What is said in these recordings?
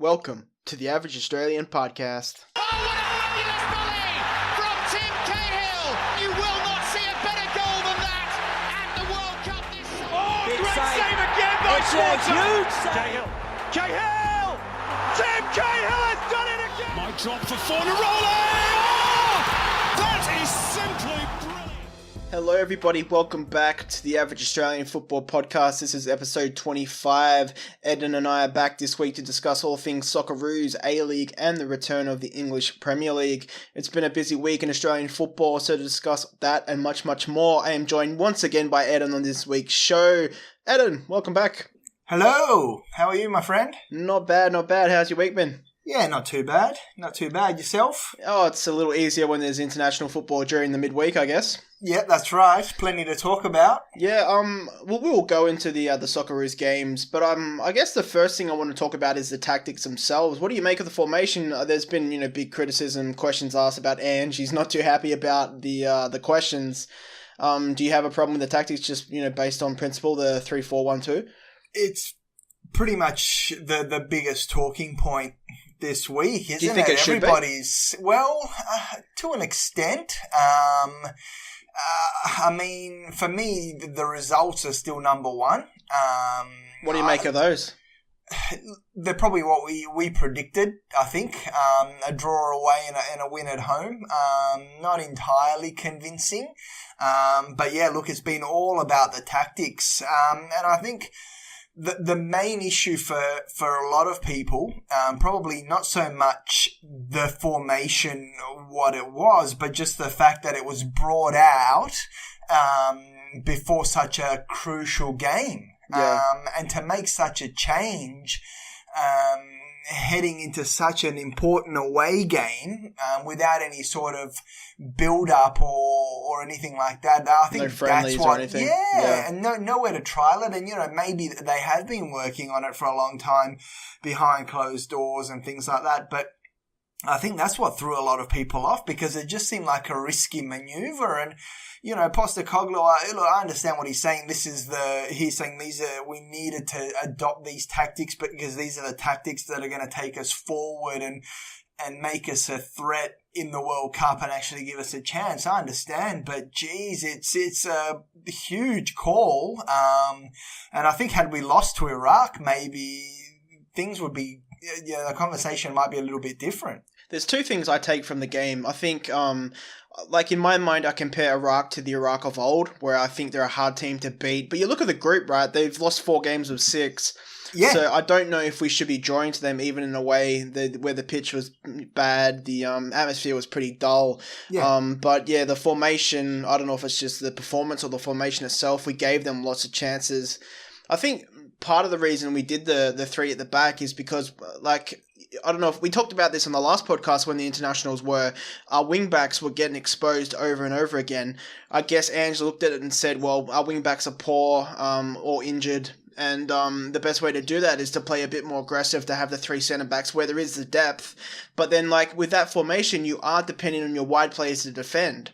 Welcome to the Average Australian Podcast. Oh, what a fabulous volley from Tim Cahill! You will not see a better goal than that at the World Cup this season. Oh, Big great save again by It's a Swanson! huge save. Cahill! Tim Cahill has done it again! Might drop for Fornaroli! Oh, that is simply brilliant! Hello everybody, welcome back to the Average Australian Football Podcast. This is episode 25. Edin and I are back this week to discuss all things Socceroos, A-League and the return of the English Premier League. It's been a busy week in Australian football, so to discuss that and much, much more, I am joined once again by Edin on this week's show. Edin, welcome back. Hello, how are you, my friend? Not bad, not bad. How's your week been? Yeah, not too bad. Not too bad. Yourself? Oh, it's a little easier when there's international football during the midweek, I guess. Yeah, that's right. Plenty to talk about. Yeah, we'll go into the Socceroos games, but I guess the first thing I want to talk about is the tactics themselves. What do you make of the formation? There's been, big criticism, questions asked about Ange. He's not too happy about the questions. Do you have a problem with the tactics just, based on principle, the 3-4-1-2? It's pretty much the biggest talking point this week, isn't it? Do you think it should be? Everybody's, well, to an extent. For me, the results are still number one. What do you make of those? They're probably what we predicted, I think. A draw away and a win at home. Not entirely convincing. But yeah, look, it's been all about the tactics. And I think the main issue for a lot of people, probably not so much the formation, what it was, but just the fact that it was brought out before such a crucial game. Yeah. And to make such a change, heading into such an important away game, without any sort of build-up or anything like that, I think no friendlies that's what. Or anything. Yeah, and nowhere to trial it, and maybe they have been working on it for a long time behind closed doors and things like that, but I think that's what threw a lot of people off, because it just seemed like a risky maneuver. And Postecoglou, I understand what he's saying. He's saying we needed to adopt these tactics, but because these are the tactics that are going to take us forward and make us a threat in the World Cup and actually give us a chance. I understand, but geez, it's a huge call. And I think had we lost to Iraq, maybe things would be, the conversation might be a little bit different. There's two things I take from the game. I think, in my mind, I compare Iraq to the Iraq of old, where I think they're a hard team to beat. But you look at the group, right? They've lost 4 games of 6. Yeah. So I don't know if we should be drawing to them, even in a way where the pitch was bad, the atmosphere was pretty dull. Yeah. But yeah, the formation, I don't know if it's just the performance or the formation itself. We gave them lots of chances. I think part of the reason we did the 3 at the back is because, I don't know if we talked about this on the last podcast when the internationals our wing-backs were getting exposed over and over again. I guess Ange looked at it and said, well, our wing-backs are poor or injured, and the best way to do that is to play a bit more aggressive, to have the 3 centre-backs where there is the depth. But then, with that formation, you are depending on your wide players to defend.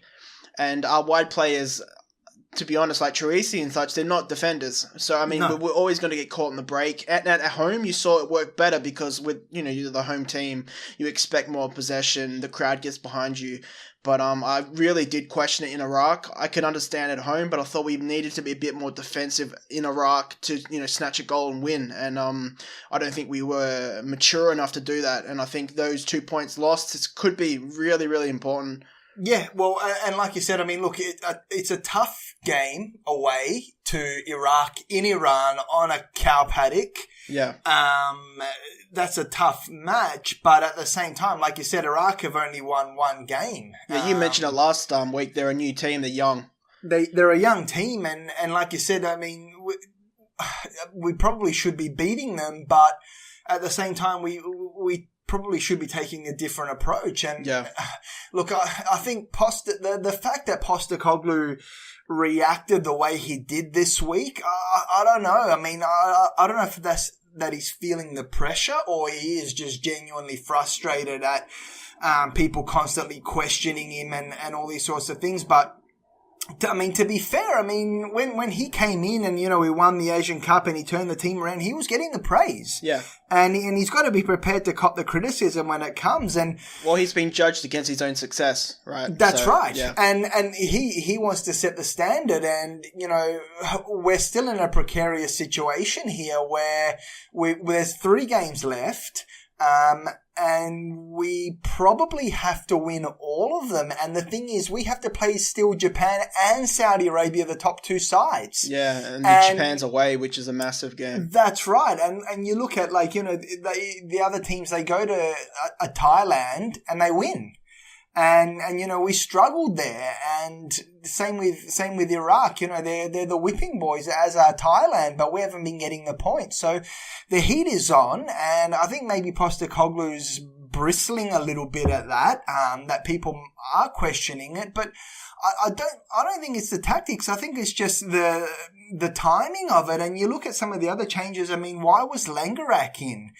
And our wide players, to be honest, like Troisi and such, they're not defenders. So, no. We're always going to get caught in the break. At home, you saw it work better because with, you're the home team, you expect more possession, the crowd gets behind you. But I really did question it in Iraq. I could understand at home, but I thought we needed to be a bit more defensive in Iraq to, snatch a goal and win. And I don't think we were mature enough to do that. And I think those 2 points lost could be really, really important. Yeah, well, and like you said, look, it's a tough game away to Iraq in Iran on a cow paddock. Yeah. That's a tough match, but at the same time, like you said, Iraq have only won 1 game. Yeah, you mentioned it last week. They're a new team. They're young. They're a young team, and like you said, we probably should be beating them, but at the same time, we probably should be taking a different approach. And look, I think the fact that Postecoglou reacted the way he did this week, I don't know. I don't know if that he's feeling the pressure or he is just genuinely frustrated at people constantly questioning him and all these sorts of things. But To be fair, when he came in and, we won the Asian Cup and he turned the team around, he was getting the praise. Yeah. And he's got to be prepared to cop the criticism when it comes. And well, he's been judged against his own success, right? That's right. Yeah. And he wants to set the standard. And, we're still in a precarious situation here where there's 3 games left. And we probably have to win all of them. And the thing is, we have to play still Japan and Saudi Arabia, the top 2 sides. Yeah, and Japan's away, which is a massive game. That's right. And you look at, the other teams, they go to a Thailand and they win. And we struggled there, and same with Iraq. They're the whipping boys, as are Thailand, but we haven't been getting the points. So the heat is on, and I think maybe Postecoglou's bristling a little bit at that. That people are questioning it, but I don't think it's the tactics. I think it's just the timing of it. And you look at some of the other changes. Why was Langerak in?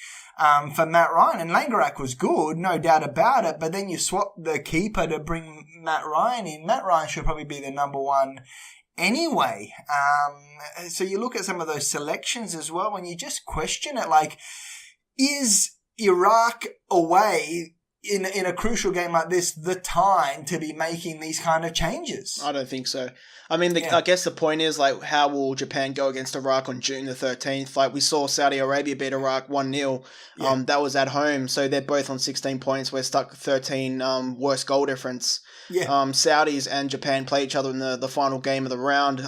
For Matt Ryan, and Langerak was good, no doubt about it, but then you swap the keeper to bring Matt Ryan in. Matt Ryan should probably be the number 1 anyway. So you look at some of those selections as well, and you just question it, is Iraq away in a crucial game like this the time to be making these kind of changes? I don't think so. I guess the point is, how will Japan go against Iraq on June the 13th? We saw Saudi Arabia beat Iraq 1-0. Yeah. That was at home, so they're both on 16 points. We're stuck 13 worst goal difference. Yeah. Saudis and Japan play each other in the final game of the round.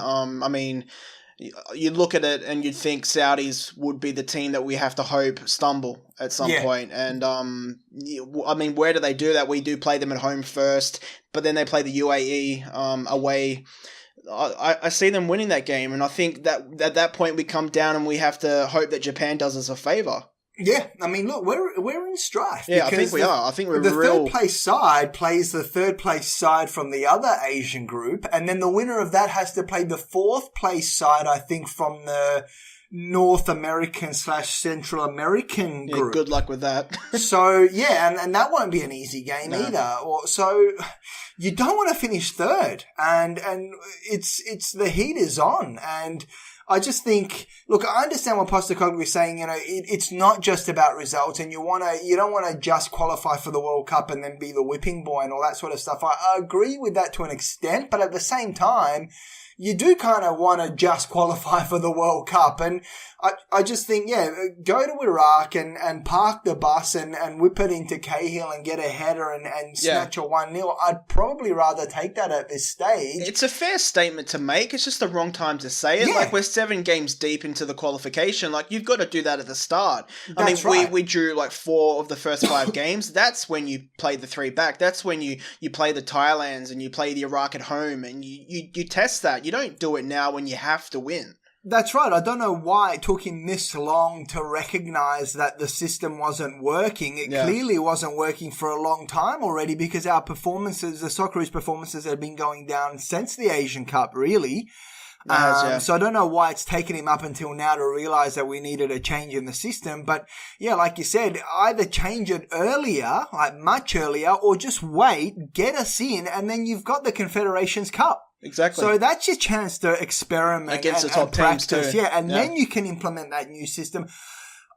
You look at it and you'd think Saudis would be the team that we have to hope stumble at some point. And, where do they do that? We do play them at home first, but then they play the UAE away. I see them winning that game, and I think that at that point we come down and we have to hope that Japan does us a favour. Yeah, look, we're in strife. Yeah, I think we are. I think we're the third place side plays the third place side from the other Asian group, and then the winner of that has to play the 4th place side, I think, from the North American / Central American group. Good luck with that. So, and that won't be an easy game either. So you don't want to finish 3rd, and it's the heat is on, and I just think, look, I understand what Postecoglou is saying. It's not just about results, and you don't want to just qualify for the World Cup and then be the whipping boy and all that sort of stuff. I agree with that to an extent, but at the same time, you do kind of want to just qualify for the World Cup. And I just think, go to Iraq and park the bus and whip it into Cahill and get a header and snatch a 1-0. I'd probably rather take that at this stage. It's a fair statement to make. It's just the wrong time to say it. Yeah. We're 7 games deep into the qualification. You've got to do that at the start. That's right. We drew 4 of the first 5 games. That's when you play the 3 back. That's when you play the Thailands and you play the Iraq at home and you test that. You don't do it now when you have to win. That's right. I don't know why it took him this long to recognise that the system wasn't working. It clearly wasn't working for a long time already, because our performances, the Socceroos performances, have been going down since the Asian Cup, really. So I don't know why it's taken him up until now to realise that we needed a change in the system. But like you said, either change it earlier, much earlier, or just wait, get us in, and then you've got the Confederations Cup. Exactly. So that's your chance to experiment against and the top practice. teams too. Then you can implement that new system.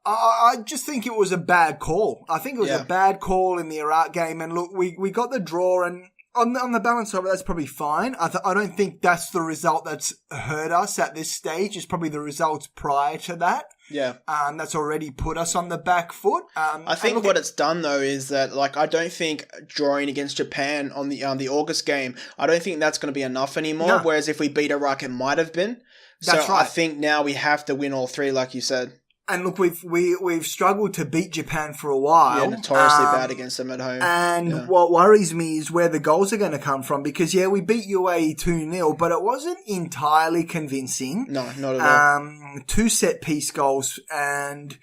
I just think it was a bad call. I think it was a bad call in the Iraq game. And look, we got the draw, and on the balance of it, that's probably fine. I don't think that's the result that's hurt us at this stage. It's probably the results prior to that. Yeah. That's already put us on the back foot. I think what it's done though is that I don't think drawing against Japan on the August game, I don't think that's going to be enough anymore. No. Whereas if we beat Iraq, it might have been. That's right. I think now we have to win all 3, like you said. And look, we've struggled to beat Japan for a while. Yeah, notoriously bad against them at home. And what worries me is where the goals are going to come from, because we beat UAE 2-0, but it wasn't entirely convincing. No, not at all. 2 set-piece goals, and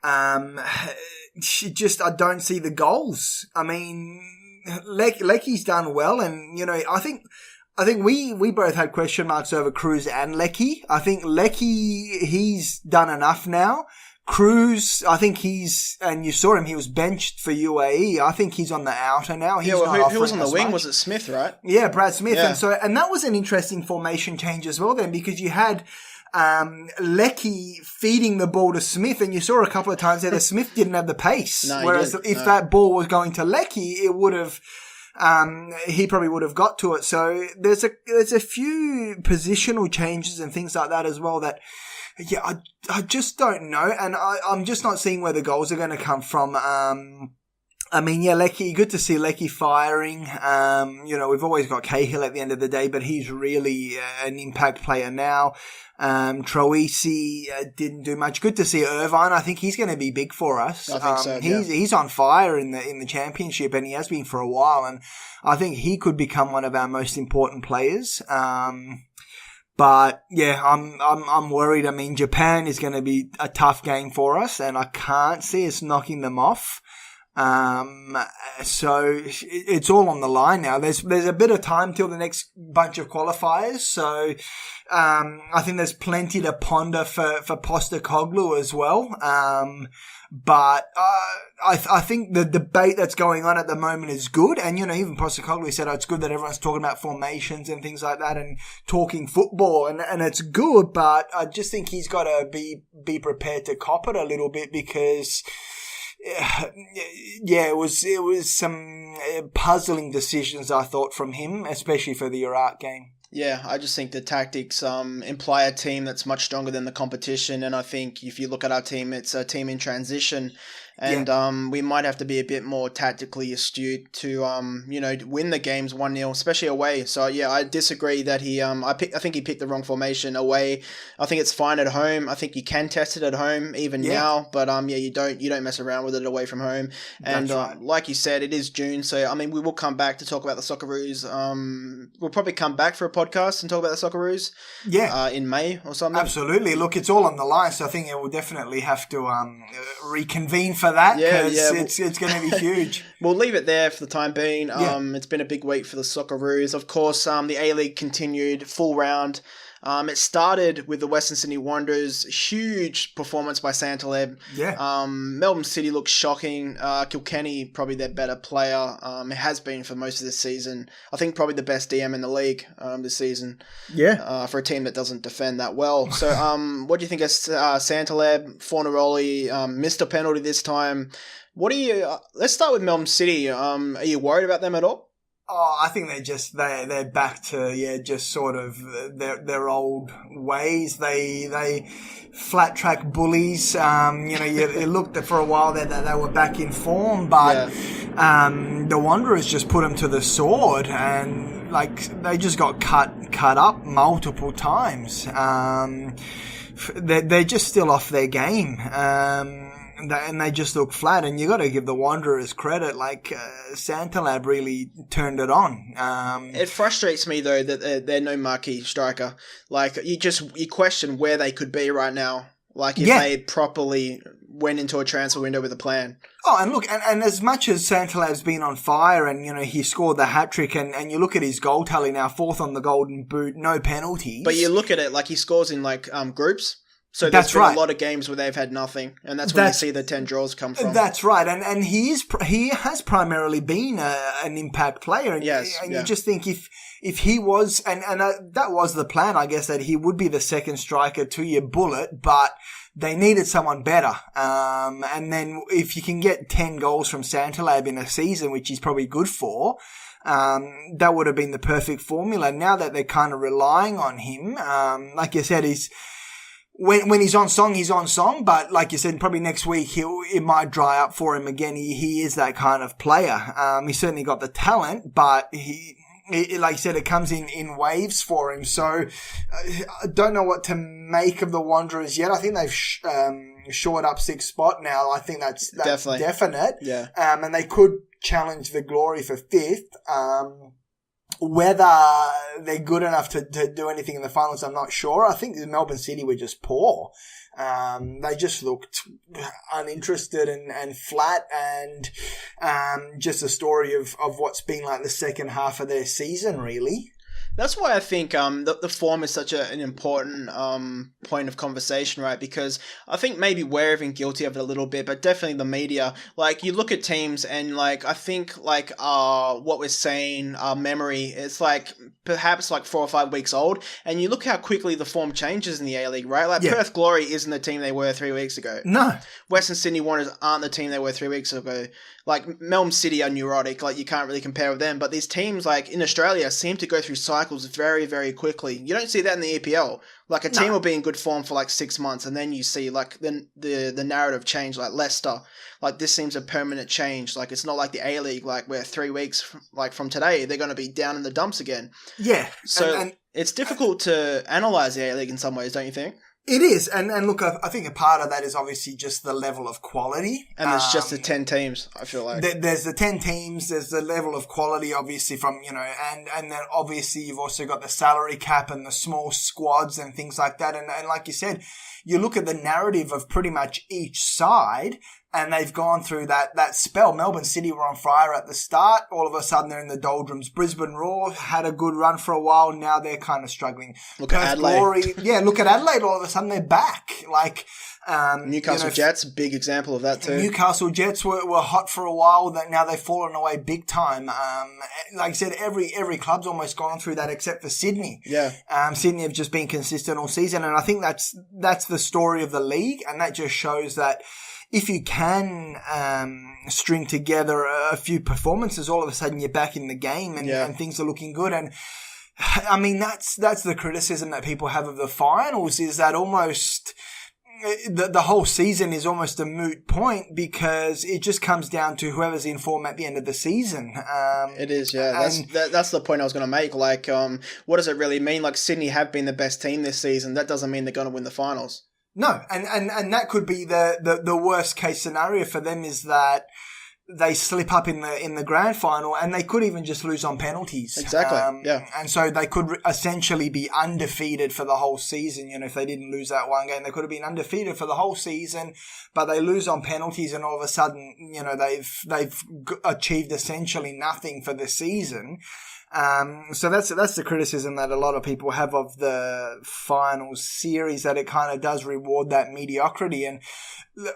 I don't see the goals. Lecky's done well, and I think we both had question marks over Cruz and Lecky. I think Lecky, he's done enough now. Cruz, I think and you saw him, he was benched for UAE. I think he's on the outer now. He's who was on the wing? Was it Smith, right? Yeah, Brad Smith. Yeah. And that was an interesting formation change as well then, because you had Leckie feeding the ball to Smith, and you saw a couple of times there that Smith didn't have the pace. No, whereas if that ball was going to Leckie, it would have, he probably would have got to it. So there's a few positional changes and things like that as well that, yeah, I just don't know. And I'm just not seeing where the goals are going to come from. I mean, yeah, Leckie, good to see Leckie firing. We've always got Cahill at the end of the day, but he's really an impact player now. Troisi didn't do much. Good to see Irvine. I think he's going to be big for us. I think so, yeah. He's on fire in the championship, and he has been for a while. And I think he could become one of our most important players. But yeah, I'm worried. I mean, Japan is going to be a tough game for us, and I can't see us knocking them off. So it's all on the line now. There's a bit of time till the next bunch of qualifiers. So, I think there's plenty to ponder for Postecoglou as well. But I think the debate that's going on at the moment is good. And, even Postecoglou said, it's good that everyone's talking about formations and things like that and talking football. And it's good, but I just think he's got to be prepared to cop it a little bit, because yeah, it was some puzzling decisions, I thought, from him, especially for the Iraq game. Yeah, I just think the tactics imply a team that's much stronger than the competition, and I think if you look at our team, it's a team in transition, and we might have to be a bit more tactically astute to win the games 1-0, especially away. So yeah, I disagree that I think he picked the wrong formation away. I think it's fine at home. I think you can test it at home even now, but you don't mess around with it away from home. And right. Like you said, it is June, so I mean we will come back to talk about the Socceroos. We'll probably come back for a podcast and talk about the Socceroos. In May or something. Absolutely. Look, it's all on the line, so I think it will definitely have to reconvene for that, because it's going to be huge. We'll leave it there for the time being. It's been a big week for the Socceroos. Of course, the A-League continued full round. It started with the Western Sydney Wanderers. Huge performance by Santaleb. Yeah. Melbourne City looks shocking. Kilkenny, probably their better player. It has been for most of this season. I think probably the best DM in the league this season. Yeah. For a team that doesn't defend that well. So, what do you think of Santaleb? Fornaroli missed a penalty this time. What do you? Let's start with Melbourne City. Are you worried about them at all? Oh, I think they're back to just sort of their old ways. They flat track bullies. You looked at for a while there that they were back in form, but the Wanderers just put them to the sword, and they just got cut up multiple times. They're just still off their game. And they just look flat, and you got to give the Wanderers credit. Santalab really turned it on. It frustrates me though that they're no marquee striker. You question where they could be right now. If they properly went into a transfer window with a plan. Oh, and look, and as much as Santalab's been on fire, and he scored the hat trick, and you look at his goal tally now, 4th on the Golden Boot, no penalties. But you look at it he scores in groups. So there's been a lot of games where they've had nothing, and that's where you see the 10 draws come from. That's right, and he has primarily been an impact player, and you just think if he was, and that was the plan, I guess, that he would be the second striker to your Bullet, but they needed someone better. And then if you can get 10 goals from Santalab in a season, which he's probably good for, that would have been the perfect formula. Now that they're kind of relying on him, like you said, when he's on song, he's on song. But like you said, probably next week it might dry up for him again. He is that kind of player. He's certainly got the talent, but like you said, it comes in waves for him. So I don't know what to make of the Wanderers yet. I think they've shored up 6th spot now. I think that's definite. Yeah. And they could challenge the Glory for 5th. Whether they're good enough to do anything in the finals, I'm not sure. I think Melbourne City were just poor. They just looked uninterested and flat, and just a story of what's been the second half of their season, really. That's why I think the form is such an important point of conversation, right? Because I think maybe we're even guilty of it a little bit, but definitely the media. Like, you look at teams and, like, I think, like, what we're saying, our memory, it's, like, perhaps, like, 4 or 5 weeks old, and you look how quickly the form changes in the A-League, right? Like, Perth Glory isn't the team they were 3 weeks ago. No. Western Sydney Wanderers aren't the team they were 3 weeks ago. Like, Melbourne City are neurotic. Like, you can't really compare with them. But these teams, like, in Australia seem to go through cycles very, very quickly. You don't see that in the EPL. Like, a team will be in good form for, like, 6 months, and then you see, like, the narrative change. Like, Leicester. Like, this seems a permanent change. Like, it's not like the A-League, like, where 3 weeks, from today, they're going to be down in the dumps again. Yeah. So, it's difficult to analyse the A-League in some ways, don't you think? It is, and look, I think a part of that is obviously just the level of quality. And there's just the 10 teams, I feel like. There's the 10 teams, there's the level of quality, obviously, from, and then obviously you've also got the salary cap and the small squads and things like that. And like you said, you look at the narrative of pretty much each side, and they've gone through that spell. Melbourne City were on fire at the start. All of a sudden, they're in the doldrums. Brisbane Roar had a good run for a while. Now they're kind of struggling. Look at Adelaide. Look at Adelaide. All of a sudden, they're back. Like Newcastle Jets, big example of that too. Newcastle Jets were hot for a while. That now they've fallen away big time. Like I said, every club's almost gone through that except for Sydney. Yeah. Sydney have just been consistent all season, and I think that's the story of the league, and that just shows that if you can string together a few performances, all of a sudden you're back in the game and things are looking good. And I mean, that's the criticism that people have of the finals, is that almost the whole season is almost a moot point because it just comes down to whoever's in form at the end of the season. It is, yeah. That's the point I was going to make. Like, what does it really mean? Like, Sydney have been the best team this season. That doesn't mean they're going to win the finals. No, and that could be the worst case scenario for them, is that they slip up in the grand final, and they could even just lose on penalties. Exactly. Yeah. And so they could essentially be undefeated for the whole season. If they didn't lose that one game, they could have been undefeated for the whole season, but they lose on penalties, and all of a sudden, they've achieved essentially nothing for the season. So that's the criticism that a lot of people have of the finals series, that it kind of does reward that mediocrity. And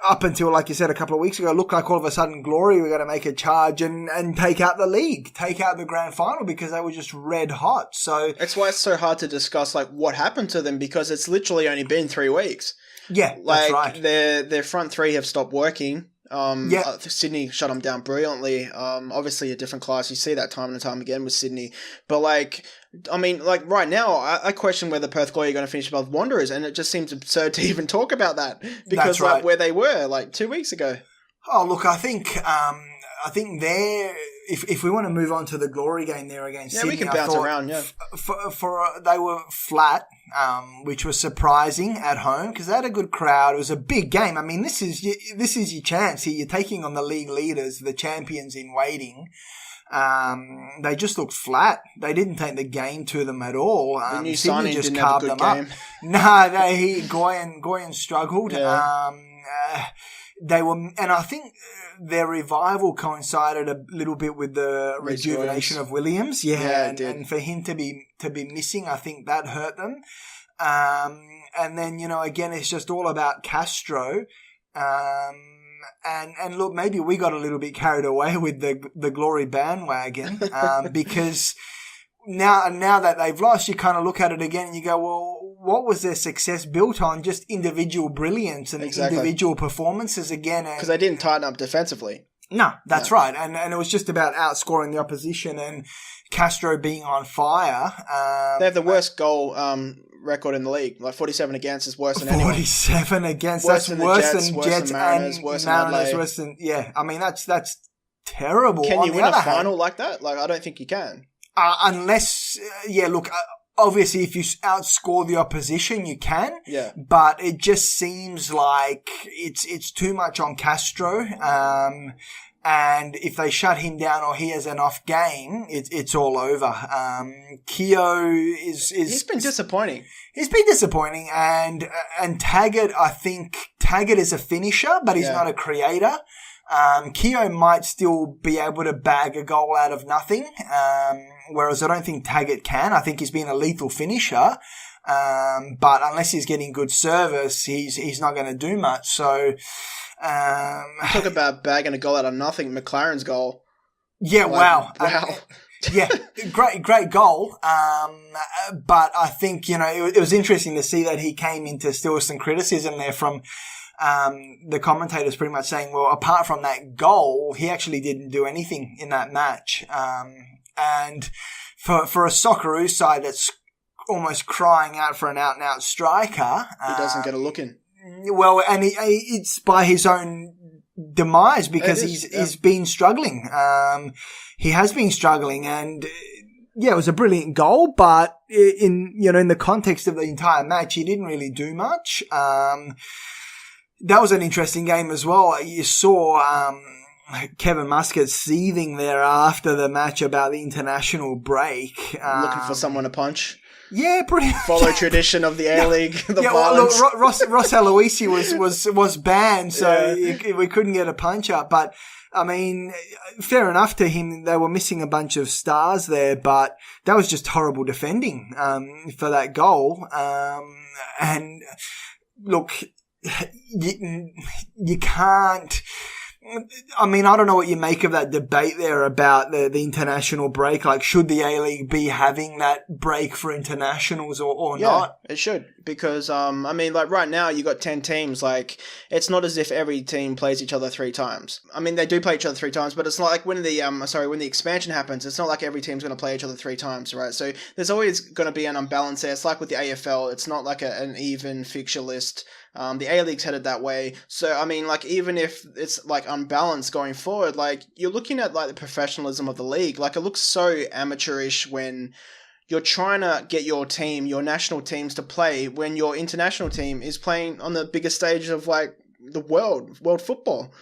up until, like you said, a couple of weeks ago, it looked like all of a sudden Glory were going to make a charge and take out the league, take out the grand final, because they were just red hot. So that's why it's so hard to discuss, like, what happened to them, because it's literally only been 3 weeks. Yeah, like, that's right. Their front three have stopped working. Sydney shut them down brilliantly. Obviously a different class. You see that time and time again with Sydney. But, like, I mean, like, right now, I question whether Perth Glory are going to finish above Wanderers, and it just seems absurd to even talk about that, because, like, where they were, like, 2 weeks ago. Oh, look, I think they're... If we want to move on to the Glory game there against Sydney, we can bounce around. Yeah, they were flat, which was surprising at home because they had a good crowd. It was a big game. I mean, this is your chance here. You're taking on the league leaders, the champions in waiting. They just looked flat. They didn't take the game to them at all. The new Sydney signing just didn't have a good game. Goyen struggled. Yeah. They were, and I think their revival coincided a little bit with the rejuvenation of Williams. Yeah, and for him to be missing, I think that hurt them. And then, again, it's just all about Castro. And look, maybe we got a little bit carried away with the Glory bandwagon, because now that they've lost, you kind of look at it again and you go, well, what was their success built on? Just individual brilliance and individual performances again. Because they didn't tighten up defensively. No, that's right. And it was just about outscoring the opposition and Castro being on fire. They have the worst goal record in the league. Like 47 against is worse than anyone. 47 against. That's worse than Jets and worse than Mariners. Worse than, yeah, I mean, that's terrible. Can you win a final like that? Like, I don't think you can. Unless, obviously, if you outscore the opposition, you can. Yeah. But it just seems like it's too much on Castro. And if they shut him down or he has an off game, it's all over. Keogh he's been disappointing. He's been disappointing, and Taggart, I think Taggart is a finisher, but he's not a creator. Keogh might still be able to bag a goal out of nothing, whereas I don't think Taggart can. I think he's been a lethal finisher, but unless he's getting good service, he's not going to do much. So, talk about bagging a goal out of nothing. McLaren's goal. Yeah, wow. Wow. Yeah, great goal. But I think, it was interesting to see that he came into still some criticism there from the commentators pretty much saying, well, apart from that goal, he actually didn't do anything in that match. And for a Socceroos side that's almost crying out for an out-and-out striker. He doesn't get a look in. Well, and it's by his own demise because he's been struggling. He has been struggling, and yeah, it was a brilliant goal, but in the context of the entire match, he didn't really do much. That was an interesting game as well. You saw Kevin Muscat seething there after the match about the international break, looking for someone to punch. Yeah, pretty much. Follow tradition of the A-League, violence. Well, look, Ross Aloisi was banned, so we couldn't get a punch up. But, I mean, fair enough to him. They were missing a bunch of stars there, but that was just horrible defending for that goal. And, look, you can't... I mean, I don't know what you make of that debate there about the international break. Like, should the A-League be having that break for internationals or not? Yeah, it should. Because, I mean, like, right now you got 10 teams. Like, it's not as if every team plays each other 3 times. I mean, they do play each other 3 times, but it's not like when the expansion happens, it's not like every team's going to play each other 3 times, right? So there's always going to be an unbalance there. It's like with the AFL. It's not like an even fixture list. The A-League's headed that way. So, I mean, like, even if it's, like, unbalanced going forward, like, you're looking at, like, the professionalism of the league. Like, it looks so amateurish when you're trying to get your team, your national teams to play when your international team is playing on the biggest stage of, like, the world football.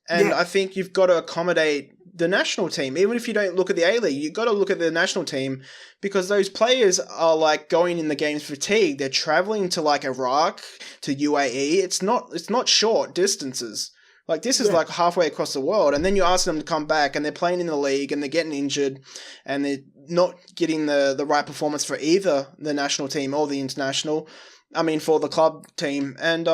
And I think you've got to accommodate the national team. Even if you don't look at the A-League, you've got to look at the national team because those players are like going in the games fatigued. They're traveling to like Iraq, to UAE. It's not short distances. Like this is like halfway across the world. And then you ask them to come back and they're playing in the league and they're getting injured and they're not getting the right performance for either the national team or the international. I mean, for the club team, and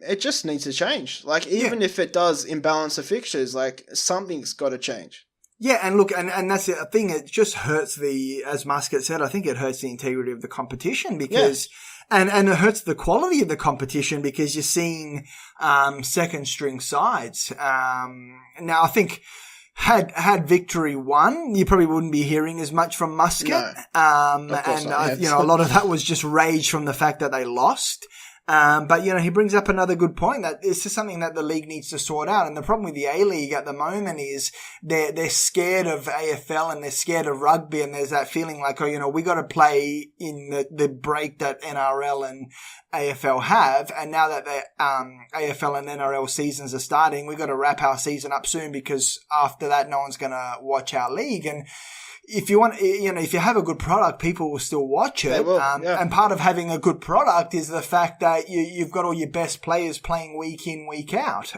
it just needs to change. Like, even if it does imbalance the fixtures, like, something's got to change. Yeah, and look, and that's the thing, it just hurts as Muscat said, I think it hurts the integrity of the competition because, and it hurts the quality of the competition because you're seeing second string sides. Now, I think had Victory won, you probably wouldn't be hearing as much from Muscat. No, a lot of that was just rage from the fact that they lost. But he brings up another good point that it's just something that the league needs to sort out. And the problem with the A-League at the moment is they're scared of AFL and they're scared of rugby. And there's that feeling like, we got to play in the break that NRL and AFL have. And now that the AFL and NRL seasons are starting, we got to wrap our season up soon because after that, no one's going to watch our league. And if you want, if you have a good product, people will still watch it. They will, And part of having a good product is the fact that you've got all your best players playing week in, week out.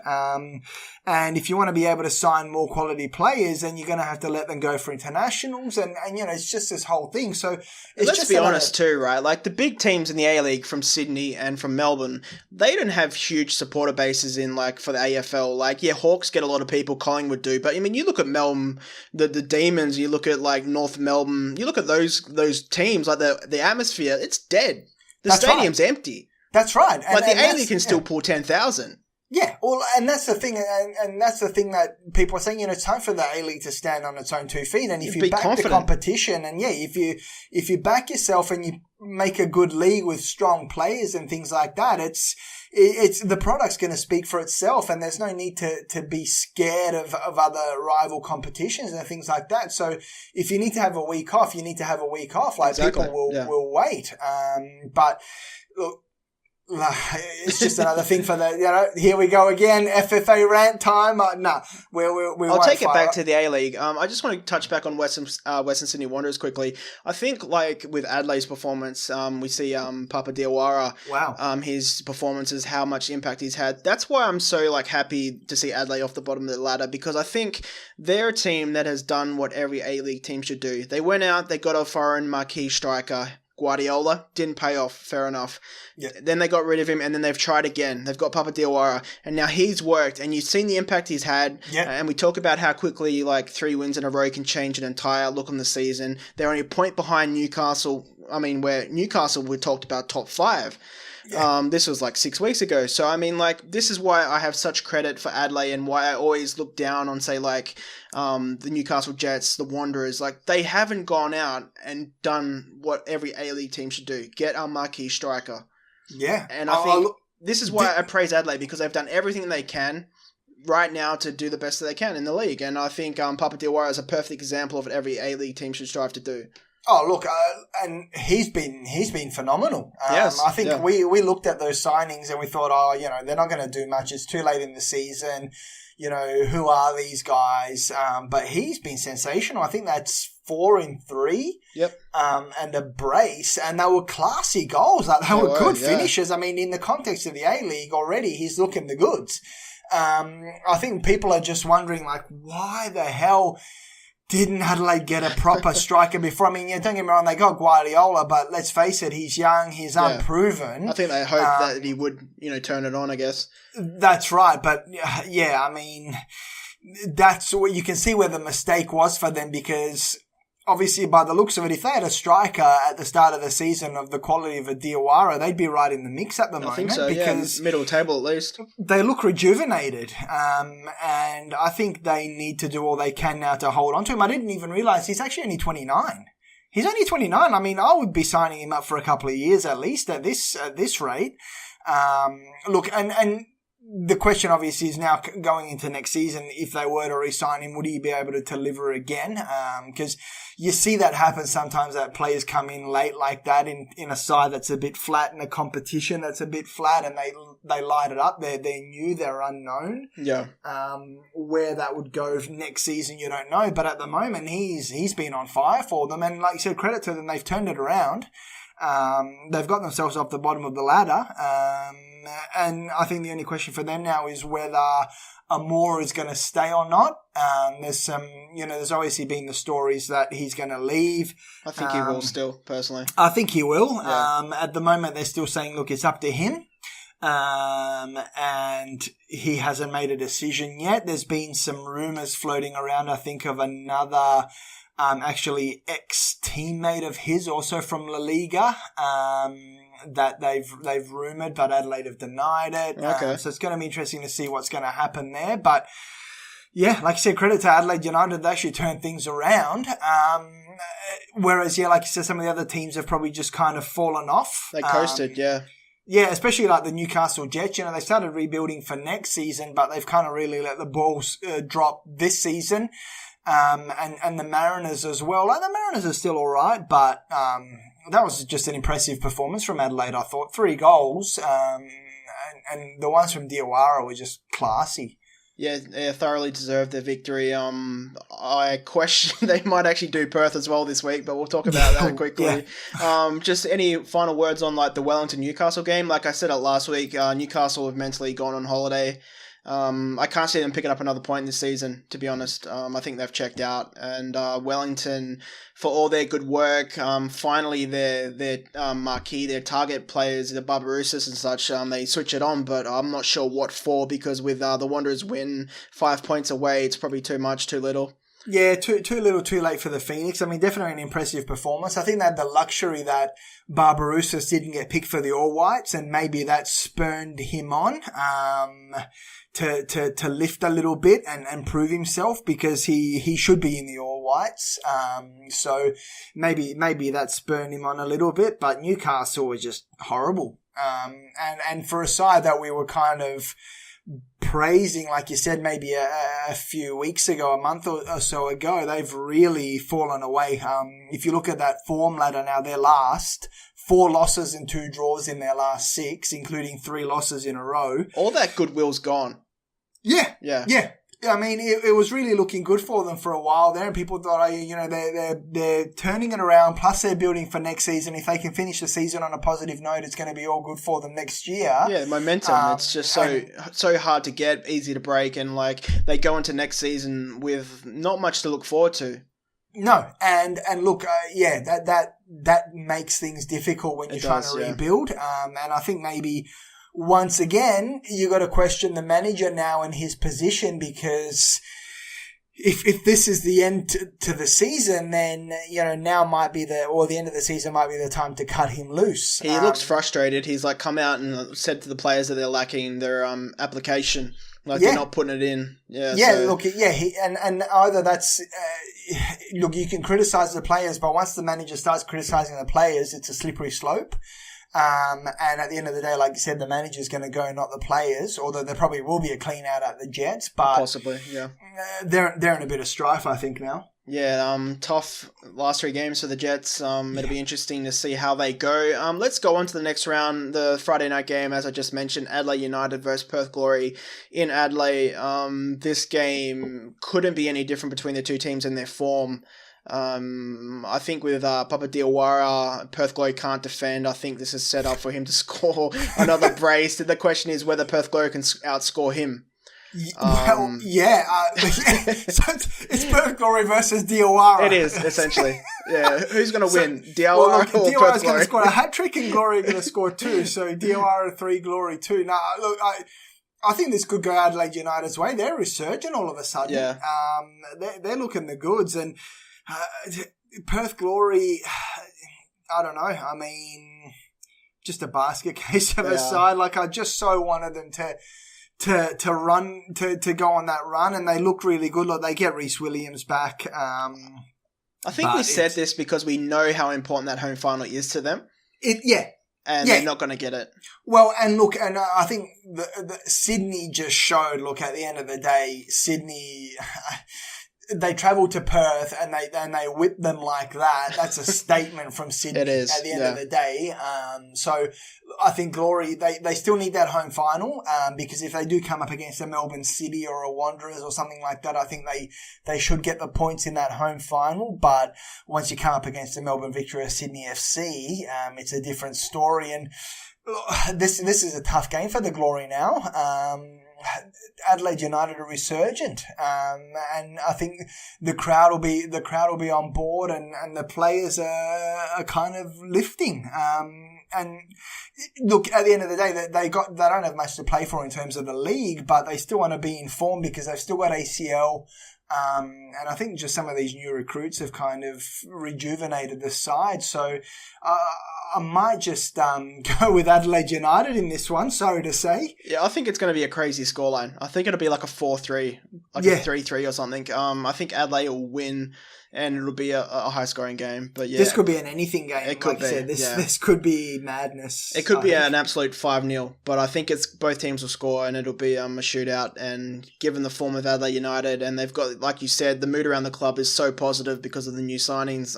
And if you want to be able to sign more quality players, then you're going to have to let them go for internationals. And it's just this whole thing. So let's be honest too, right? Like the big teams in the A-League from Sydney and from Melbourne, they don't have huge supporter bases in like for the AFL. Like, Hawks get a lot of people, Collingwood do. But I mean, you look at Melbourne, the Demons, you look at like North Melbourne, you look at those teams, like the atmosphere, it's dead. The stadium's empty. That's right. Like the A-League can still pull 10,000. Yeah, well, and that's the thing, and that's the thing that people are saying. It's time for the A-League to stand on its own 2 feet, and if you back the competition, and if you back yourself and you make a good league with strong players and things like that, it's the product's going to speak for itself, and there's no need to be scared of other rival competitions and things like that. So if you need to have a week off, you need to have a week off. Like exactly. People will wait, but look. It's just another thing for the, here we go again, FFA rant time. I'll take it back to the A-League. I just want to touch back on Western Sydney Wanderers quickly. I think, like, with Adelaide's performance, we see Papa Diawara, his performances, how much impact he's had. That's why I'm so, like, happy to see Adelaide off the bottom of the ladder, because I think they're a team that has done what every A-League team should do. They went out, they got a foreign marquee striker, Guardiola, didn't pay off, fair enough. Yeah. Then they got rid of him, and then they've tried again. They've got Papa Diawara, and now he's worked, and you've seen the impact he's had. Yeah. And we talk about how quickly, like, 3 wins in a row can change an entire look on the season. They're only a point behind Newcastle. I mean, where Newcastle, we talked about top 5. Yeah. This was like 6 weeks ago. So, I mean, like, this is why I have such credit for Adelaide and why I always look down on, say, like, the Newcastle Jets, the Wanderers. Like, they haven't gone out and done what every A-League team should do. Get our marquee striker. Yeah. And I think this is why I praise Adelaide, because they've done everything they can right now to do the best that they can in the league. And I think Papa Diawara is a perfect example of what every A-League team should strive to do. Oh, look, and he's been phenomenal. Yes, I think we looked at those signings and we thought, they're not going to do much. It's too late in the season. Who are these guys? But he's been sensational. I think that's 4 in 3. Yep. And a brace, and they were classy goals. Like, they were good finishes. I mean, in the context of the A-League already, he's looking the goods. I think people are just wondering, like, why the hell didn't Adelaide get a proper striker before? I mean, don't get me wrong, they got Guardiola, but let's face it, he's young, he's unproven. I think they hoped that he would, turn it on, I guess. That's right, but yeah, I mean, that's what you can see where the mistake was for them, because obviously, by the looks of it, if they had a striker at the start of the season of the quality of a Diawara, they'd be right in the mix at the moment. I think so, because middle table at least. They look rejuvenated, and I think they need to do all they can now to hold on to him. I didn't even realise he's actually only 29. He's only 29. I mean, I would be signing him up for a couple of years at least at this rate. Look, and the question obviously is now going into next season, if they were to re-sign him, would he be able to deliver again? Because you see that happen sometimes, that players come in late like that in a side that's a bit flat, in a competition that's a bit flat, and they light it up. They're new, they're unknown. Yeah. Where that would go next season, you don't know. But at the moment, he's been on fire for them. And like you said, credit to them, they've turned it around. They've got themselves off the bottom of the ladder. And I think the only question for them now is whether Amor is going to stay or not. There's obviously been the stories that he's going to leave. I think he will still, personally. I think he will. Yeah. At the moment, they're still saying, look, it's up to him. And he hasn't made a decision yet. There's been some rumours floating around, I think, of another actually ex-teammate of his, also from La Liga, that they've rumoured, but Adelaide have denied it. Okay. So it's going to be interesting to see what's going to happen there. But yeah, like I said, credit to Adelaide United, they actually turned things around. Whereas, like you said, some of the other teams have probably just kind of fallen off. They coasted, yeah. Yeah, especially like the Newcastle Jets. They started rebuilding for next season, but they've kind of really let the balls drop this season. And the Mariners as well. Like, the Mariners are still all right, but that was just an impressive performance from Adelaide, I thought. 3 goals, and the ones from Diawara were just classy. Yeah, they thoroughly deserved their victory. I question they might actually do Perth as well this week, but we'll talk about that quickly. Yeah. Just any final words on like the Wellington-Newcastle game? Like I said last week, Newcastle have mentally gone on holiday. I can't see them picking up another point this season, to be honest. I think they've checked out. And Wellington, for all their good work, finally their marquee, their target players, the Barbarouses and such, they switch it on, but I'm not sure what for, because with the Wanderers win 5 points away, it's probably too much, too little. Yeah, too little, too late for the Phoenix. I mean, definitely an impressive performance. I think they had the luxury that Barbarouses didn't get picked for the All Whites, and maybe that spurned him on to lift a little bit and prove himself, because he should be in the All Whites. So maybe that spurned him on a little bit, but Newcastle was just horrible. And for a side that we were kind of praising, like you said, maybe a few weeks ago, a month or so ago, they've really fallen away. If you look at that form ladder now, they're last 4 losses and 2 draws in their last 6, including 3 losses in a row. All that goodwill's gone. Yeah. Yeah. Yeah. I mean, it was really looking good for them for a while there, and people thought, they're turning it around. Plus, they're building for next season. If they can finish the season on a positive note, it's going to be all good for them next year. Yeah, momentum. It's just so hard to get, easy to break, and like they go into next season with not much to look forward to. No, and look, that makes things difficult when you're trying to rebuild. And I think maybe, once again, you got to question the manager now and his position, because if this is the end to the season, then, now might be the end of the season might be the time to cut him loose. He looks frustrated. He's like come out and said to the players that they're lacking their application. Like they're not putting it in. Yeah. Look, and either that's, look, you can criticize the players, but once the manager starts criticizing the players, it's a slippery slope. And at the end of the day, like you said, the manager's going to go, not the players, although there probably will be a clean out at the Jets, but possibly, yeah. They're in a bit of strife, I think, now. Yeah, tough last 3 games for the Jets. It'll be interesting to see how they go. Let's go on to the next round, the Friday night game, as I just mentioned, Adelaide United versus Perth Glory in Adelaide. This game couldn't be any different between the two teams in their form. I think with Papa Diawara, Perth Glory can't defend. I think this is set up for him to score another brace. The question is whether Perth Glory can outscore him. So it's Perth Glory versus Diawara. It is, essentially. Yeah, who's going to win? Diawara or Perth Glory? Diawara's going to score a hat-trick and Glory are going to score 2. So Diawara 3, Glory 2. Now, look, I think this could go Adelaide United's way. They're resurgent all of a sudden. Yeah. They're looking the goods. And Perth Glory, I don't know. I mean, just a basket case of a side. Like, I just so wanted them to run, to go on that run, and they look really good. Like, they get Reece Williams back. I think we said this because we know how important that home final is to them. And they're not going to get it. Well, and look, and I think the Sydney just showed, look, at the end of the day, Sydney, they travelled to Perth and they whipped them like that. That's a statement from Sydney at the end of the day. So I think Glory, they still need that home final, because if they do come up against a Melbourne City or a Wanderers or something like that, I think they should get the points in that home final. But once you come up against a Melbourne Victory or Sydney FC, it's a different story. And this is a tough game for the Glory now. Adelaide United are resurgent, and I think the crowd will be on board, and the players are kind of lifting. And look, at the end of the day, they don't have much to play for in terms of the league, but they still want to be informed because they've still got ACL. And I think just some of these new recruits have kind of rejuvenated the side. So I might just go with Adelaide United in this one, sorry to say. Yeah, I think it's going to be a crazy scoreline. I think it'll be like a 4-3, like a 3-3 or something. I think Adelaide will win, and it'll be a high-scoring game. But yeah, this could be an anything game. It could be. Said, this could be madness. It could be an absolute 5-0, but I think it's both teams will score, and it'll be a shootout. And given the form of Adelaide United, and they've got, like you said, the mood around the club is so positive because of the new signings.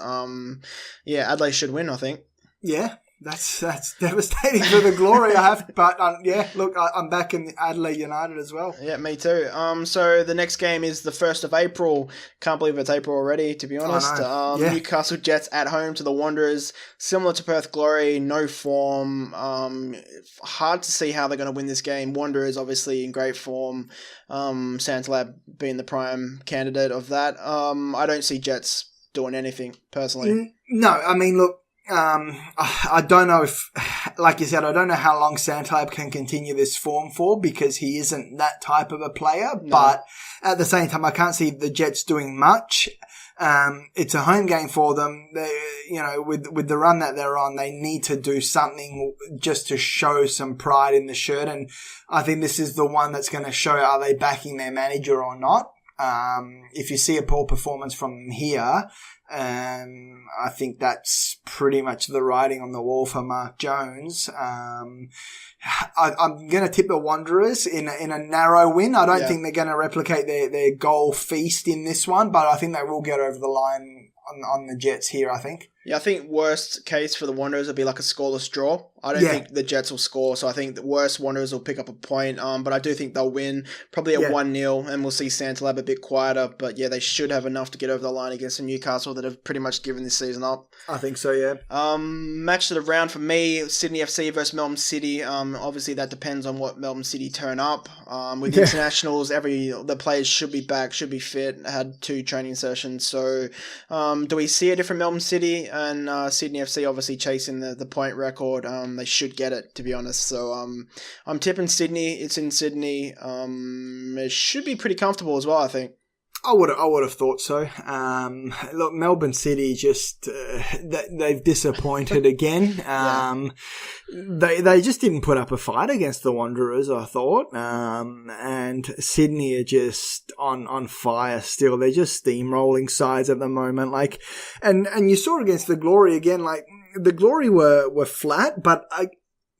Adelaide should win, I think. Yeah. That's devastating for the Glory. I'm back in Adelaide United as well. Yeah, me too. So the next game is the 1st of April. Can't believe it's April already, to be honest. Newcastle Jets at home to the Wanderers. Similar to Perth Glory, no form. Hard to see how they're going to win this game. Wanderers obviously in great form. Santalab being the prime candidate of that. I don't see Jets doing anything, personally. No, I mean, look, I don't know if, like you said, I don't know how long Santalab can continue this form for, because he isn't that type of a player. No. But at the same time, I can't see the Jets doing much. It's a home game for them. They, with the run that they're on, they need to do something just to show some pride in the shirt. And I think this is the one that's going to show, are they backing their manager or not? If you see a poor performance from here, I think that's pretty much the writing on the wall for Mark Jones. I'm going to tip the Wanderers in a narrow win. I don't think they're going to replicate their goal feast in this one, but I think they will get over the line on the Jets here, I think. Yeah, I think worst case for the Wanderers would be like a scoreless draw. I don't think the Jets will score, so I think the worst Wanderers will pick up a point. But I do think they'll win, probably at 1-0, and we'll see Santalab a bit quieter. But yeah, they should have enough to get over the line against the Newcastle that have pretty much given this season up. I think so, yeah. Match of the round for me, Sydney FC versus Melbourne City. Obviously that depends on what Melbourne City turn up. With internationals, the players should be back, should be fit. Had 2 training sessions. So, do we see a different Melbourne City? And Sydney FC obviously chasing the point record. They should get it, to be honest. So I'm tipping Sydney. It's in Sydney. It should be pretty comfortable as well, I think. I would have thought so. Look, Melbourne City just they've disappointed again. They just didn't put up a fight against the Wanderers, I thought. And Sydney are just on fire still. They're just steamrolling sides at the moment. Like, and you saw against the Glory again. Like, the Glory were flat, but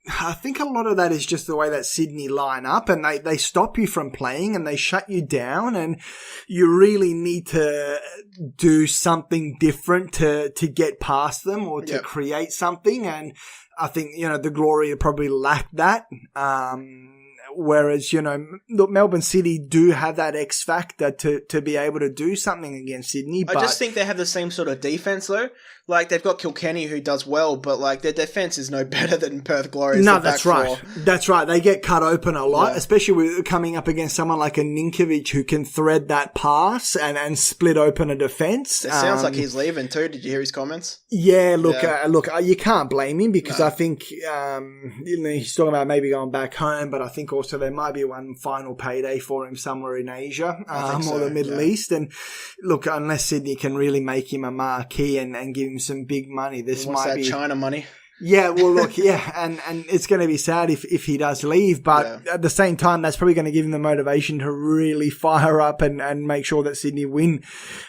I think a lot of that is just the way that Sydney line up, and they stop you from playing and they shut you down, and you really need to do something different to get past them or to create something. And I think, the Glory probably lacked that. Whereas, look, Melbourne City do have that X factor to be able to do something against Sydney. But I just think they have the same sort of defense, though. Like, they've got Kilkenny, who does well, but, like, their defense is no better than Perth Glory's. No, that's right. That's right. They get cut open a lot, especially with coming up against someone like a Ninkovic who can thread that pass and split open a defense. It sounds like he's leaving, too. Did you hear his comments? Yeah, look, you can't blame him because I think, he's talking about maybe going back home, but I think also there might be one final payday for him somewhere in Asia or the Middle East. And look, unless Sydney can really make him a marquee and give him some big money, this might be China money. Yeah, well, look, and it's going to be sad if he does leave, but at the same time, that's probably going to give him the motivation to really fire up and make sure that Sydney win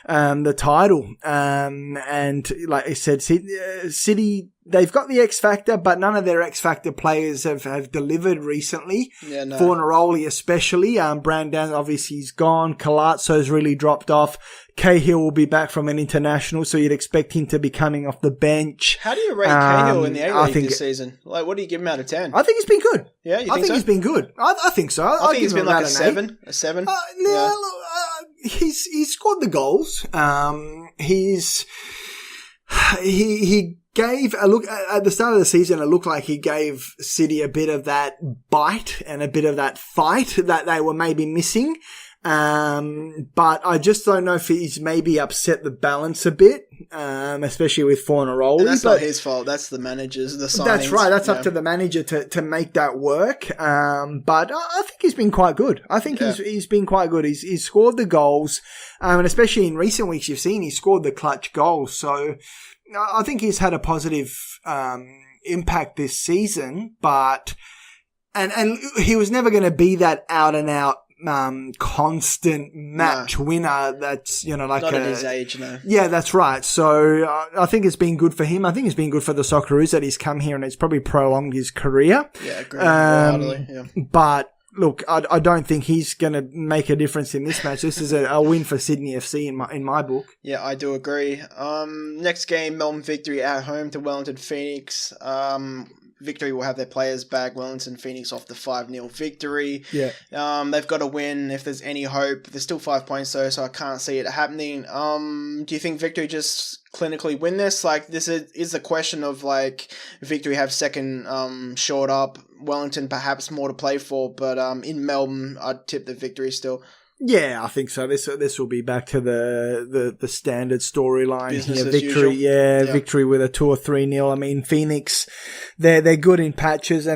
the title. And like I said, City, they've got the X Factor, but none of their X Factor players have delivered recently. Yeah, no. Fornaroli especially. Brandon, obviously, he's gone. Colazzo's really dropped off. Cahill will be back from an international, so you'd expect him to be coming off the bench. How do you rate Cahill in the A-League this season? Like, what do you give him out of 10? I think he's been good. Yeah, you think so? I think he's been good. I think so. I think he's been like a 7. A 7? He's scored the goals. He gave a look at the start of the season. It looked like he gave City a bit of that bite and a bit of that fight that they were maybe missing. But I just don't know if he's maybe upset the balance a bit, especially with Fornaroli. And that's not his fault. That's the manager's, the signings. That's right. That's up to the manager to make that work. But I think he's been quite good. I think he's been quite good. He's scored the goals. And especially in recent weeks, you've seen he scored the clutch goals. So I think he's had a positive, impact this season, but, and he was never going to be that out and out, constant match winner that's, like not at his age, no. Yeah, that's right. So I think it's been good for him. I think it's been good for the Socceroos that he's come here and it's probably prolonged his career. Yeah, agree. But look, I don't think he's going to make a difference in this match. This is a win for Sydney FC in my book. Yeah, I do agree. Next game, Melbourne Victory at home to Wellington Phoenix. Victory will have their players back. Wellington Phoenix off the 5-0 victory. Yeah. They've got to win if there's any hope. There's still 5 points though, so I can't see it happening. Do you think Victory just clinically win this? Like, this is a question of, like, Victory have second short up. Wellington perhaps more to play for, but in Melbourne, I'd tip the Victory still. Yeah, I think so. This will be back to the standard storyline Business here. as Victory, usual. Victory with a 2 or 3-0. I mean, Phoenix, they're good in patches,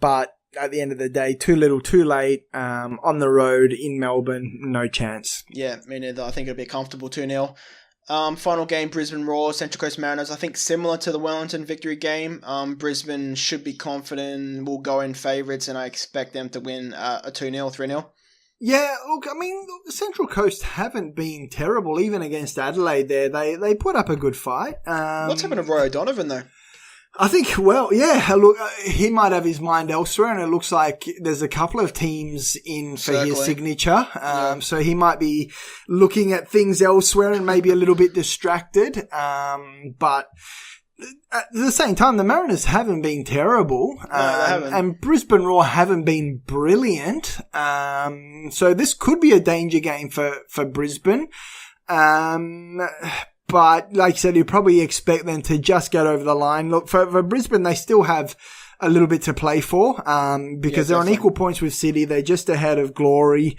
but at the end of the day, too little, too late. On the road in Melbourne, no chance. Yeah, me neither. I think it'll be a comfortable 2-0. Final game, Brisbane Roar, Central Coast Mariners. I think similar to the Wellington Victory game. Brisbane should be confident, will go in favourites, and I expect them to win a 2-0, 3-0. Yeah, look, I mean, the Central Coast haven't been terrible, even against Adelaide there. They put up a good fight. What's happened to Roy O'Donovan, though? I think, well, yeah, look, he might have his mind elsewhere, and it looks like there's a couple of teams in for his signature. So he might be looking at things elsewhere and maybe a little bit distracted. But at the same time, the Mariners haven't been terrible. No, they haven't. And Brisbane Roar haven't been brilliant. So this could be a danger game for Brisbane. But like you said, you probably expect them to just get over the line. Look, for Brisbane, they still have a little bit to play for, because they're on equal points with City. They're just ahead of Glory.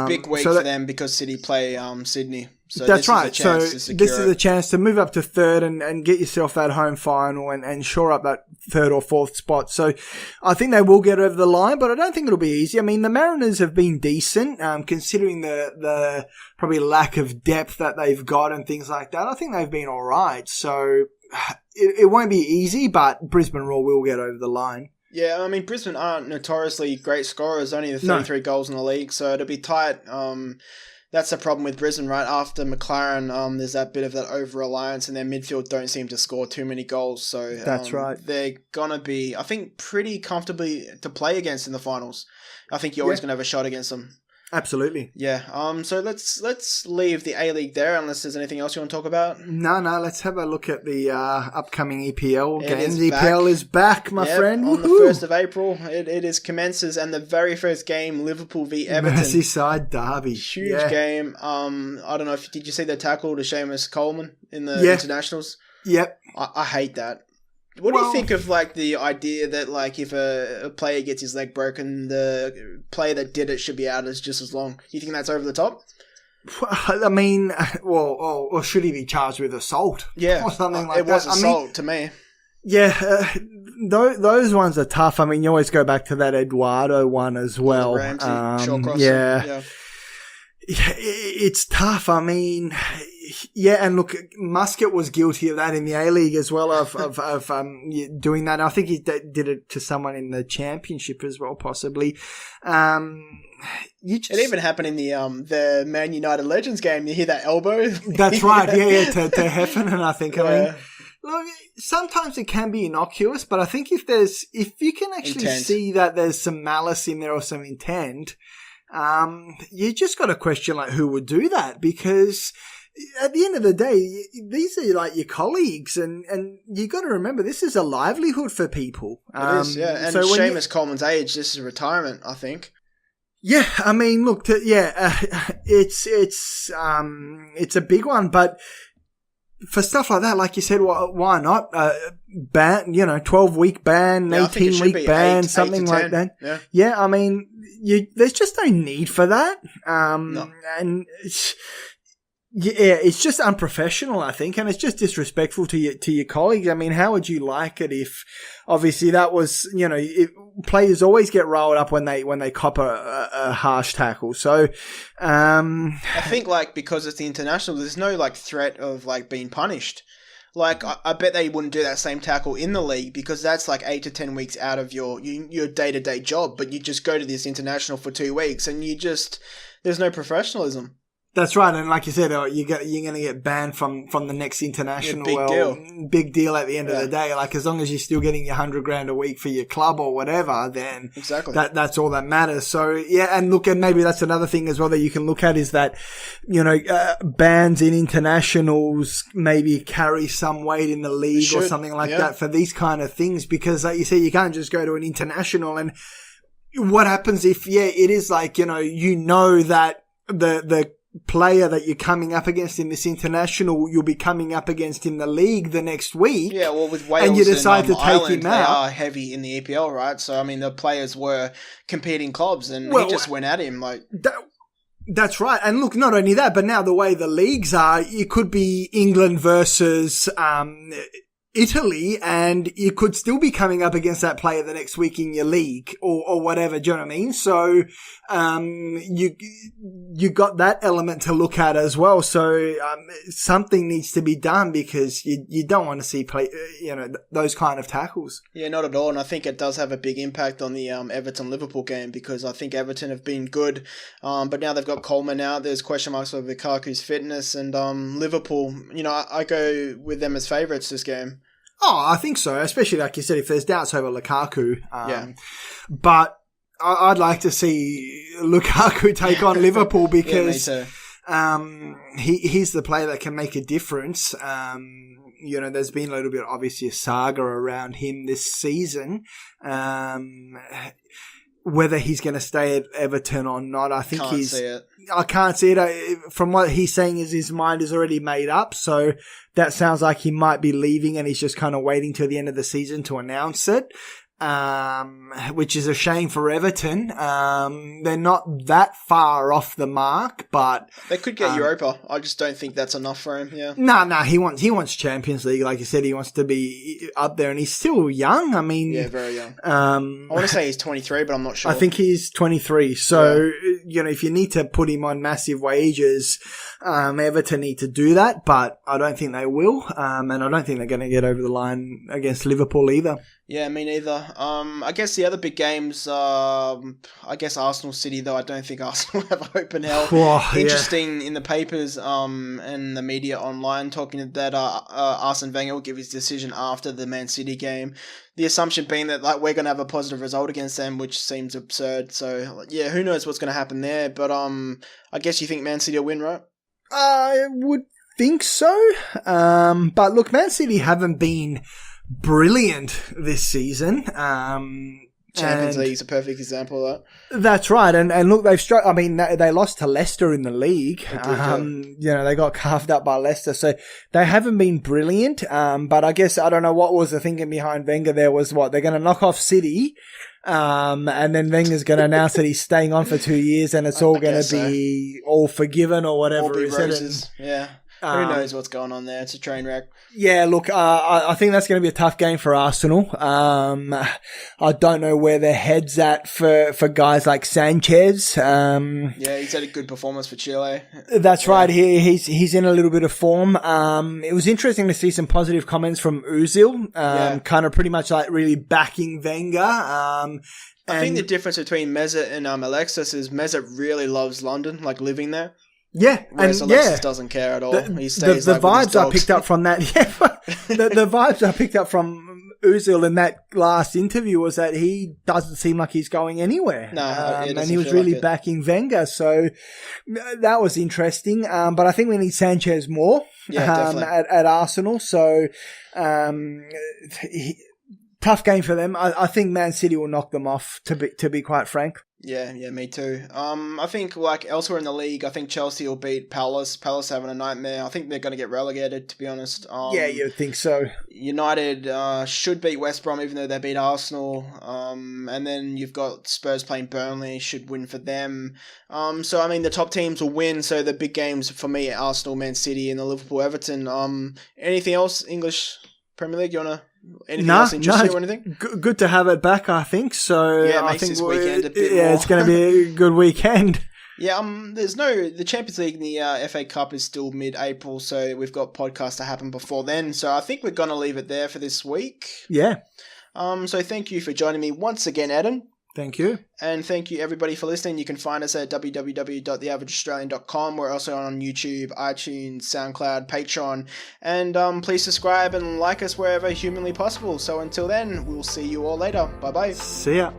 Big week for them because City play Sydney. So that's right. So this is a chance to move up to third and get yourself that home final and shore up that third or fourth spot. So I think they will get over the line, but I don't think it'll be easy. I mean, the Mariners have been decent, considering the probably lack of depth that they've got and things like that. I think they've been all right. So it won't be easy, but Brisbane Roar will get over the line. Yeah, I mean, Brisbane aren't notoriously great scorers, only the 33 goals in the league, so it'll be tight. That's the problem with Brisbane, right? After McLaren, there's that bit of that over-reliance, and their midfield don't seem to score too many goals. So that's right. They're going to be, I think, pretty comfortably to play against in the finals. I think you're always going to have a shot against them. Absolutely. Yeah. So let's leave the A-League there, unless there's anything else you want to talk about. No. Let's have a look at the upcoming EPL games. The EPL is back, my friend. On the 1st of April, it is commences, and the very first game, Liverpool v Everton. Merseyside derby. Huge game. I don't know did you see the tackle to Seamus Coleman in the internationals? Yep. I hate that. What do you think of the idea that if a player gets his leg broken, the player that did it should be out as just as long? Do you think that's over the top? I mean, or should he be charged with assault? Yeah, or something like that. It was assault to me. Yeah, those ones are tough. I mean, you always go back to that Eduardo one as well. Ramsey, short crosser. Yeah, it's tough. I mean, yeah, and look, Muscat was guilty of that in the A-League as well, of doing that. I think he did it to someone in the Championship as well, possibly. It even happened in the Man United Legends game. You hear that elbow? That's right, to Heffernan, I think. I mean, look, sometimes it can be innocuous, but I think if you can actually see that there's some malice in there or some intent, you just got to question who would do that, because at the end of the day, these are your colleagues, and you got to remember this is a livelihood for people. It is, yeah. And so Seamus Coleman's age, this is retirement, I think. Yeah, I mean, look, it's a big one, but for stuff like that, like you said, why not ban? 12-week ban, 18-week ban, something like that. Yeah, I mean, there's just no need for that. No. And it's just unprofessional, I think, and it's just disrespectful to your colleagues. I mean, how would you like it if, obviously, that was players always get rolled up when they cop a harsh tackle. So, I think because it's the international, there's no threat of being punished. I bet they wouldn't do that same tackle in the league, because that's 8 to 10 weeks out of your day-to-day job. But you just go to this international for 2 weeks, and there's no professionalism. That's right, and like you said, you're going to get banned from the next international. Big deal at the end of the day. As long as you're still getting your $100,000 a week for your club or whatever, then exactly that's all that matters. So yeah, and look, and maybe that's another thing as well that you can look at, is that bans in internationals maybe carry some weight in the league or something like that for these kind of things, because like you say, you can't just go to an international, and what happens if it is that the player that you're coming up against in this international, you'll be coming up against in the league the next week. Yeah, well, with Wales and you decide to take Ireland, him out. They are heavy in the EPL, right? So, I mean, the players were competing clubs, and he just went at him That's right. And look, not only that, but now the way the leagues are, it could be England versus Italy, and you could still be coming up against that player the next week in your league or whatever. Do you know what I mean? So, you got that element to look at as well. So, something needs to be done, because you don't want to see those kind of tackles. Yeah, not at all. And I think it does have a big impact on the Everton-Liverpool game, because I think Everton have been good. But now they've got Coleman out. There's question marks over Lukaku's fitness, and Liverpool, I go with them as favourites this game. Oh, I think so. Especially like you said, if there's doubts over Lukaku. But I'd like to see Lukaku take on Liverpool because he's the player that can make a difference. There's been a little bit, obviously, a saga around him this season. Whether he's going to stay at Everton or not, I think I can't see it. From what he's saying is his mind is already made up. So that sounds like he might be leaving and he's just kind of waiting till the end of the season to announce it. Which is a shame for Everton. They're not that far off the mark, but they could get Europa. I just don't think that's enough for him. Yeah. No, he wants Champions League. Like you said, he wants to be up there, and he's still young. I mean, yeah, very young. I want to say he's 23, but I'm not sure. I think he's 23. So if you need to put him on massive wages, Everton need to do that, but I don't think they will. And I don't think they're going to get over the line against Liverpool either. Yeah, me neither. I guess the other big games, I guess Arsenal City, though I don't think Arsenal have hope in hell. Interesting in the papers and the media online talking that Arsene Wenger will give his decision after the Man City game. The assumption being that we're going to have a positive result against them, which seems absurd. So, yeah, who knows what's going to happen there. But I guess you think Man City will win, right? I would think so. But look, Man City haven't been brilliant this season. Champions League is a perfect example of that. That's right. And look, they've struck. I mean, they lost to Leicester in the league. They got carved up by Leicester. So they haven't been brilliant. But I guess, I don't know what was the thinking behind Wenger there was they're going to knock off City. And then Wenger's going to announce that he's staying on for 2 years and it's all going to be all forgiven or whatever. All be roses. Yeah. Who knows what's going on there? It's a train wreck. Yeah, look, I think that's going to be a tough game for Arsenal. I don't know where their head's at for guys like Sanchez. Yeah, he's had a good performance for Chile. That's right. He's in a little bit of form. It was interesting to see some positive comments from Ozil, kind of pretty much like really backing Wenger. I think the difference between Mesut and Alexis is Mesut really loves London, like living there. Yeah, whereas Alexis doesn't care at all. He stays the vibes I picked up from that. Yeah, the vibes I picked up from Ozil in that last interview was that he doesn't seem like he's going anywhere. No, and he was really backing Wenger, so that was interesting. But I think we need Sanchez more at Arsenal. So tough game for them. I think Man City will knock them off. To be quite frank. Yeah, me too. I think elsewhere in the league, I think Chelsea will beat Palace. Palace having a nightmare. I think they're going to get relegated, to be honest. Yeah, you think so. United should beat West Brom, even though they beat Arsenal. And then you've got Spurs playing Burnley, should win for them. So, I mean, the top teams will win. So the big games for me are Arsenal, Man City, and the Liverpool Everton. Anything else, English Premier League, you want to... Anything else interesting or anything? Good to have it back, I think. So yeah, it I makes think this weekend a bit more. Yeah, it's going to be a good weekend. Yeah, the Champions League and the FA Cup is still mid-April, so we've got podcasts to happen before then. So I think we're going to leave it there for this week. Yeah. So thank you for joining me once again, Edin. Thank you. And thank you, everybody, for listening. You can find us at www.theaverageaustralian.com. We're also on YouTube, iTunes, SoundCloud, Patreon. And please subscribe and like us wherever humanly possible. So until then, we'll see you all later. Bye-bye. See ya.